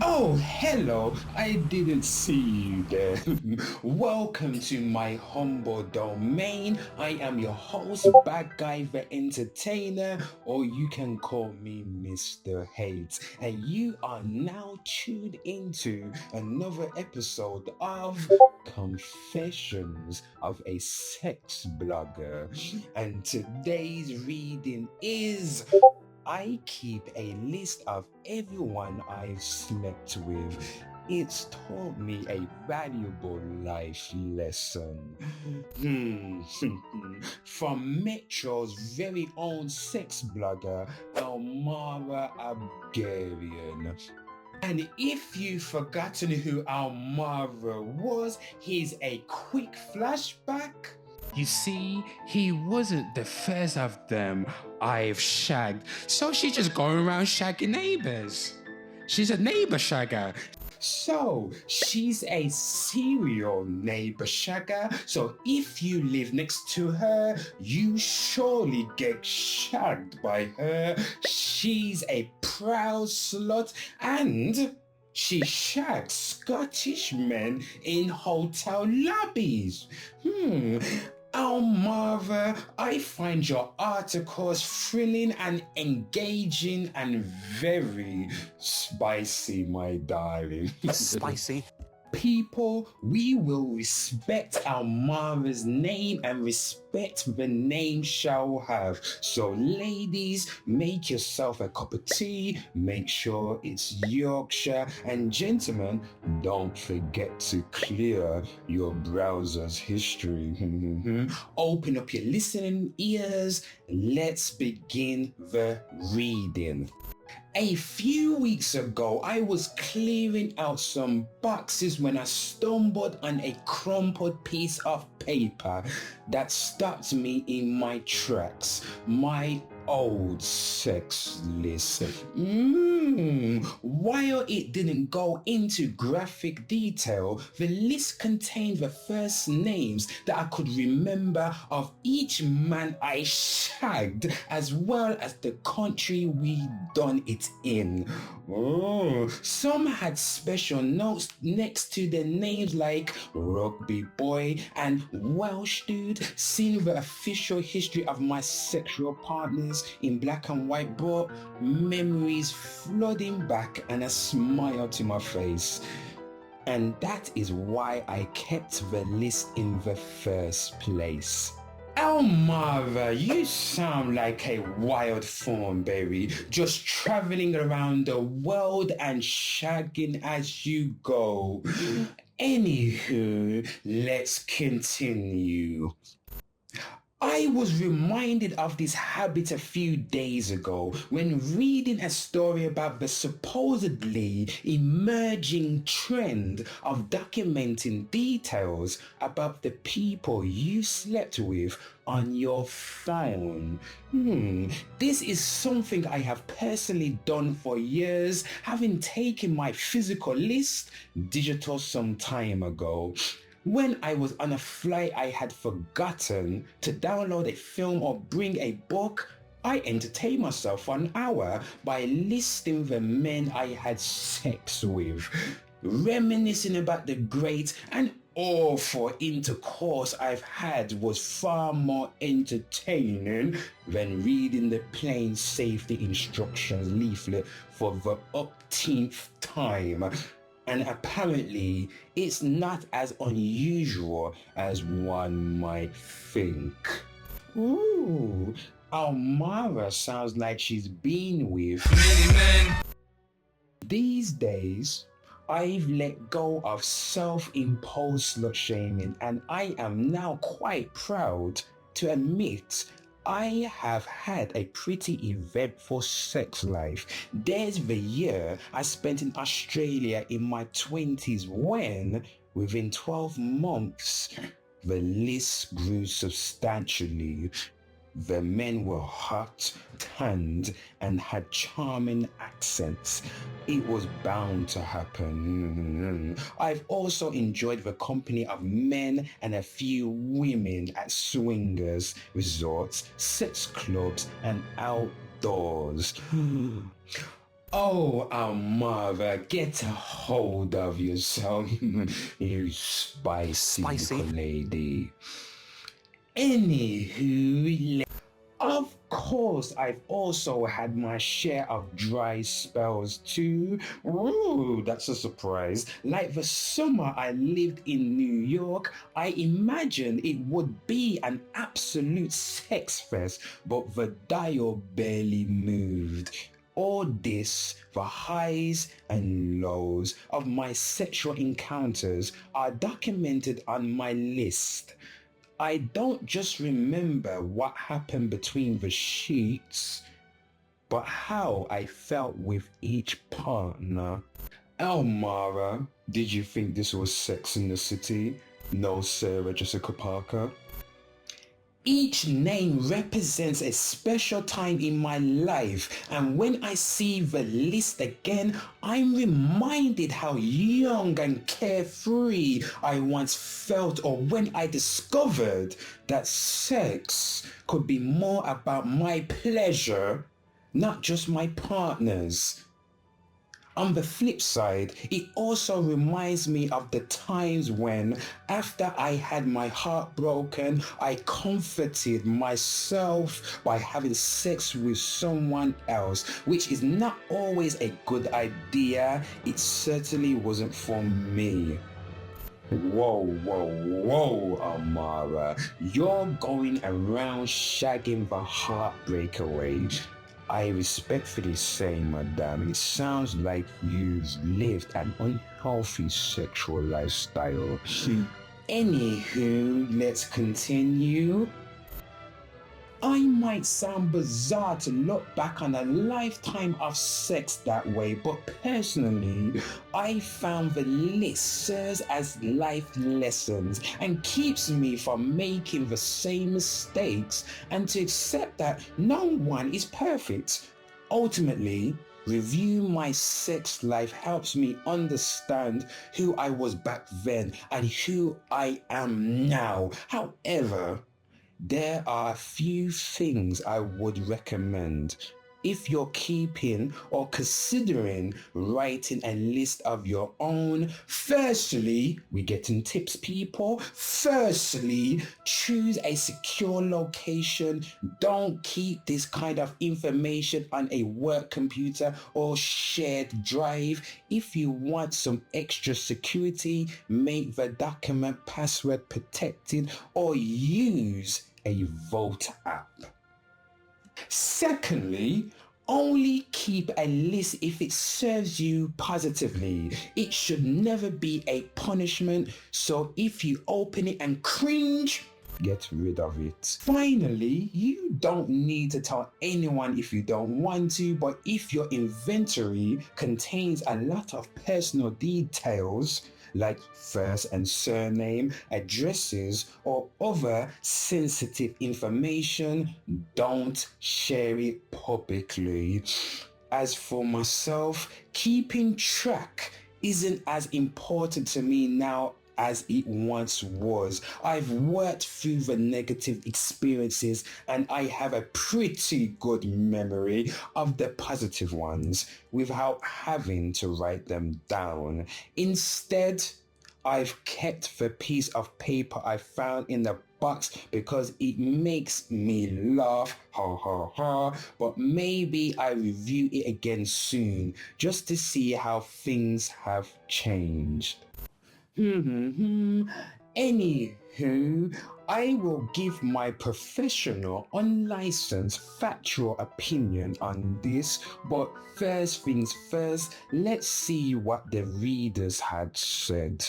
Oh, hello. I didn't see you there. Welcome to my humble domain. I am your host, Bad Guy the Entertainer, or you can call me Mr. Hate. And you are now tuned into another episode of Confessions of a Sex Blogger. And today's reading is I keep a list of everyone I've slept with. It's taught me a valuable life lesson. From Metro's very own sex blogger, Elmara Abgarian. And if you've forgotten who Almara was, here's a quick flashback. You see, he wasn't the first of them I've shagged, so she's just going around shagging neighbors. She's a neighbor shagger. So, she's a serial neighbor shagger. So, if you live next to her, you surely get shagged by her. She's a proud slut and she shags Scottish men in hotel lobbies. Almara, I find your articles thrilling and engaging and very spicy, my darling. Spicy. People, we will respect Almara's name and respect the name shall have. So, ladies, make yourself a cup of tea, make sure it's Yorkshire, and gentlemen, don't forget to clear your browser's history. Open up your listening ears. Let's begin the reading. A few weeks ago, I was clearing out some boxes when I stumbled on a crumpled piece of paper that stopped me in my tracks. My old sex list. While it didn't go into graphic detail, the list contained the first names that I could remember of each man I shagged, as well as the country we done it in. Some had special notes next to their names like Rugby Boy and Welsh Dude, seeing the official history of my sexual partners in black and white brought memories flooding back and a smile to my face. And that is why I kept the list in the first place. Elmara, you sound like a wild fawn, baby, just traveling around the world and shagging as you go. Anywho, let's continue. I was reminded of this habit a few days ago when reading a story about the supposedly emerging trend of documenting details about the people you slept with on your phone. This is something I have personally done for years, having taken my physical list digital some time ago. When I was on a flight I had forgotten to download a film or bring a book, I entertained myself for an hour by listing the men I had sex with, reminiscing about the great and awful intercourse I've had was far more entertaining than reading the plane safety instructions leaflet for the upteenth time. And apparently, it's not as unusual as one might think. Ooh, Almara sounds like she's been with many men. These days, I've let go of self-imposed slut shaming and I am now quite proud to admit I have had a pretty eventful sex life. There's the year I spent in Australia in my 20s when, within 12 months, the list grew substantially. The men were hot, tanned, and had charming accents. It was bound to happen. I've also enjoyed the company of men and a few women at swingers, resorts, sex clubs, and outdoors. Oh, Amara, get a hold of yourself, you spicy little lady. Anywho, of course, I've also had my share of dry spells too. Ooh, that's a surprise. Like the summer I lived in New York, I imagined it would be an absolute sex fest, but the dial barely moved. All this, the highs and lows of my sexual encounters, are documented on my list. I don't just remember what happened between the sheets, but how I felt with each partner. Elmara, did you think this was Sex in the City? No, Sarah Jessica Parker. Each name represents a special time in my life, and when I see the list again, I'm reminded how young and carefree I once felt, or when I discovered that sex could be more about my pleasure, not just my partner's. On the flip side, it also reminds me of the times when, after I had my heart broken, I comforted myself by having sex with someone else, which is not always a good idea. It certainly wasn't for me. Whoa, whoa, whoa, Amara. You're going around shagging the heartbreak away. I respectfully say, madam, it sounds like you've lived an unhealthy sexual lifestyle. Anywho, let's continue. I might sound bizarre to look back on a lifetime of sex that way, but personally, I found the list serves as life lessons and keeps me from making the same mistakes and to accept that no one is perfect. Ultimately, review my sex life helps me understand who I was back then and who I am now. However, there are a few things I would recommend. If you're keeping or considering writing a list of your own, firstly, we're getting tips, people. Firstly, choose a secure location. Don't keep this kind of information on a work computer or shared drive. If you want some extra security, make the document password protected or use a Vault app. Secondly, only keep a list if it serves you positively. It should never be a punishment, so if you open it and cringe, get rid of it. Finally, you don't need to tell anyone if you don't want to, but if your inventory contains a lot of personal details, like first and surname, addresses, or other sensitive information, don't share it publicly. As for myself, keeping track isn't as important to me now as it once was. I've worked through the negative experiences and I have a pretty good memory of the positive ones without having to write them down. Instead, I've kept the piece of paper I found in the box because it makes me laugh, ha ha ha, but maybe I review it again soon just to see how things have changed. Anywho, I will give my professional, unlicensed, factual opinion on this, but first things first, let's see what the readers had said.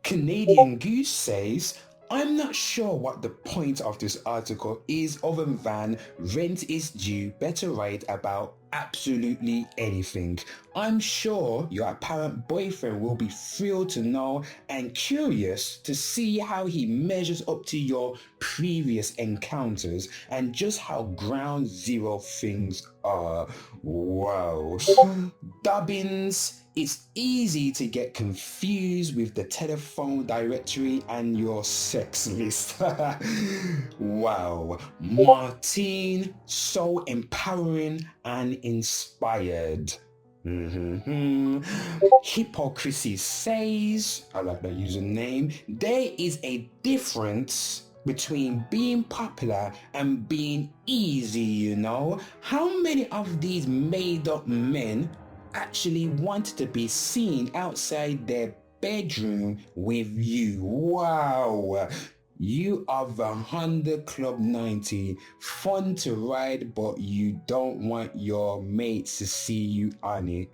Canadian Goose says, I'm not sure what the point of this article is other than rent is due, better write about absolutely anything. I'm sure your apparent boyfriend will be thrilled to know and curious to see how he measures up to your previous encounters and just how ground zero things Wow. Dobbins, it's easy to get confused with the telephone directory and your sex list. Wow. Martine, so empowering and inspired. Hypocrisy says, I like that username, there is a difference between being popular and being easy, you know? How many of these made up men actually want to be seen outside their bedroom with you? Wow. You are the Honda Club 90, fun to ride, but you don't want your mates to see you on it.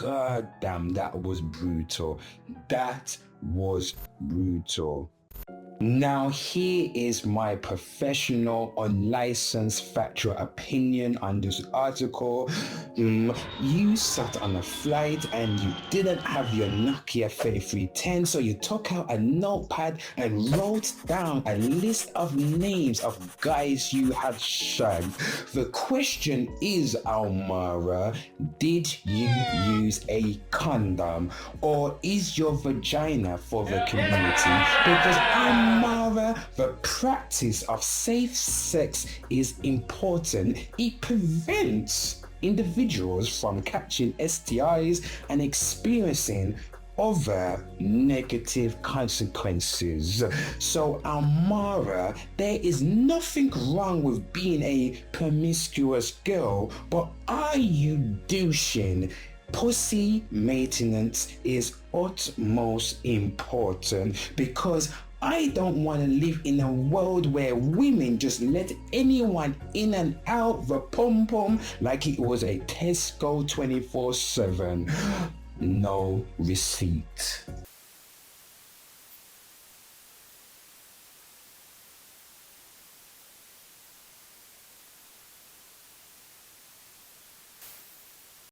God damn, that was brutal. That was brutal. Now, here is my professional, unlicensed, factual opinion on this article. You sat on a flight and you didn't have your Nokia 3310, so you took out a notepad and wrote down a list of names of guys you had shagged. The question is, Almara, did you use a condom, or is your vagina for the community? Because Almara, the practice of safe sex is important. It prevents individuals from catching STIs and experiencing other negative consequences. So Almara, there is nothing wrong with being a promiscuous girl, but are you douching? Pussy maintenance is utmost important, because I don't want to live in a world where women just let anyone in and out the pom pom like it was a Tesco 24/7. No receipt.